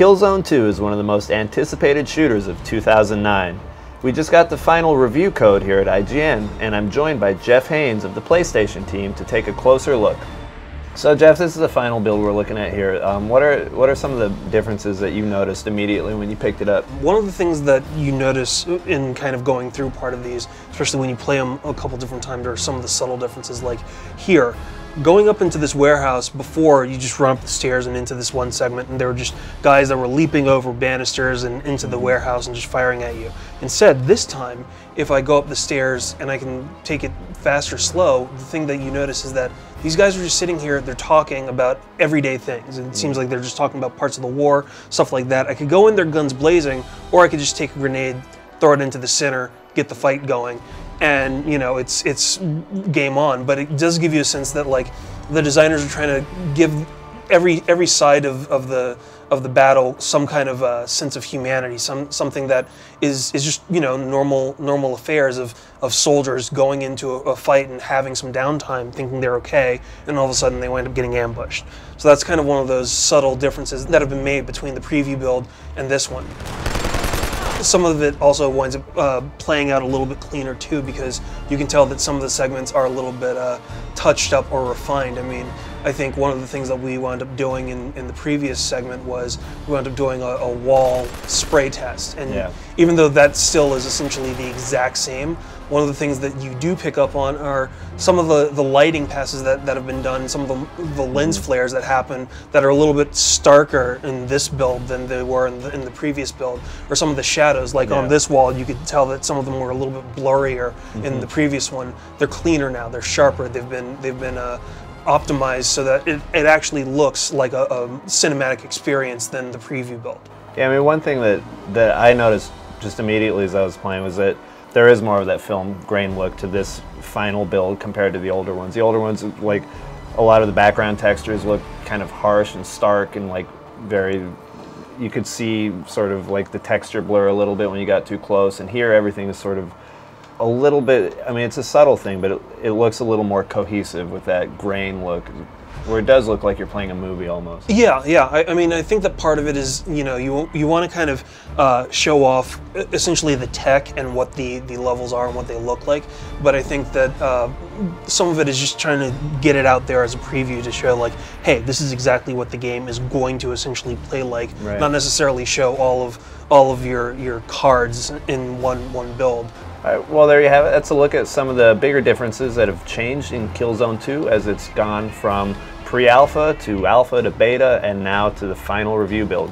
Killzone 2 is one of the most anticipated shooters of 2009. We just got the final review code here at IGN, and I'm joined by Jeff Haynes of the PlayStation team to take a closer look. So Jeff, this is the final build we're looking at here. What are some of the differences that you noticed immediately when you picked it up? One of the things that you notice in kind of going through part of these, especially when you play them a couple different times, are some of the subtle differences. Like here, going up into this warehouse, before you just run up the stairs and into this one segment, and there were just guys that were leaping over banisters and into the warehouse and just firing at you. Instead, this time, if I go up the stairs and I can take it fast or slow, the thing that you notice is that these guys are just sitting here, they're talking about everyday things. It seems like they're just talking about parts of the war, stuff like that. I could go in there guns blazing, or I could just take a grenade, throw it into the center, get the fight going. And you know, it's game on. But it does give you a sense that like the designers are trying to give every side of the battle some kind of sense of humanity, something that is just, you know, normal affairs of soldiers going into a fight and having some downtime, thinking they're okay, and all of a sudden they wind up getting ambushed. So that's kind of one of those subtle differences that have been made between the preview build and this one. Some of it also winds up playing out a little bit cleaner too, because you can tell that some of the segments are a little bit touched up or refined. I mean, I think one of the things that we wound up doing in the previous segment was we wound up doing a wall spray test. And yeah, even though that still is essentially the exact same, one of the things that you do pick up on are some of the lighting passes that have been done, some of the lens flares that happen that are a little bit starker in this build than they were in the previous build, or some of the shadows, like on this wall, you could tell that some of them were a little bit blurrier in the previous one. They're cleaner now, they're sharper, they've been optimized so that it actually looks like a cinematic experience than the preview build. Yeah, I mean, one thing that I noticed just immediately as I was playing was that there is more of that film grain look to this final build compared to the older ones. The older ones, like, a lot of the background textures look kind of harsh and stark and like very, you could see sort of like the texture blur a little bit when you got too close, and here everything is sort of a little bit, I mean, it's a subtle thing, but it looks a little more cohesive with that grain look, where it does look like you're playing a movie almost. Yeah, yeah. I mean, I think that part of it is, you know, you want to kind of show off essentially the tech and what the levels are and what they look like. But I think that some of it is just trying to get it out there as a preview to show like, hey, this is exactly what the game is going to essentially play like. Right. Not necessarily show all of your cards in one build. All right, well, there you have it. That's a look at some of the bigger differences that have changed in Killzone 2 as it's gone from pre-alpha to alpha to beta and now to the final review build.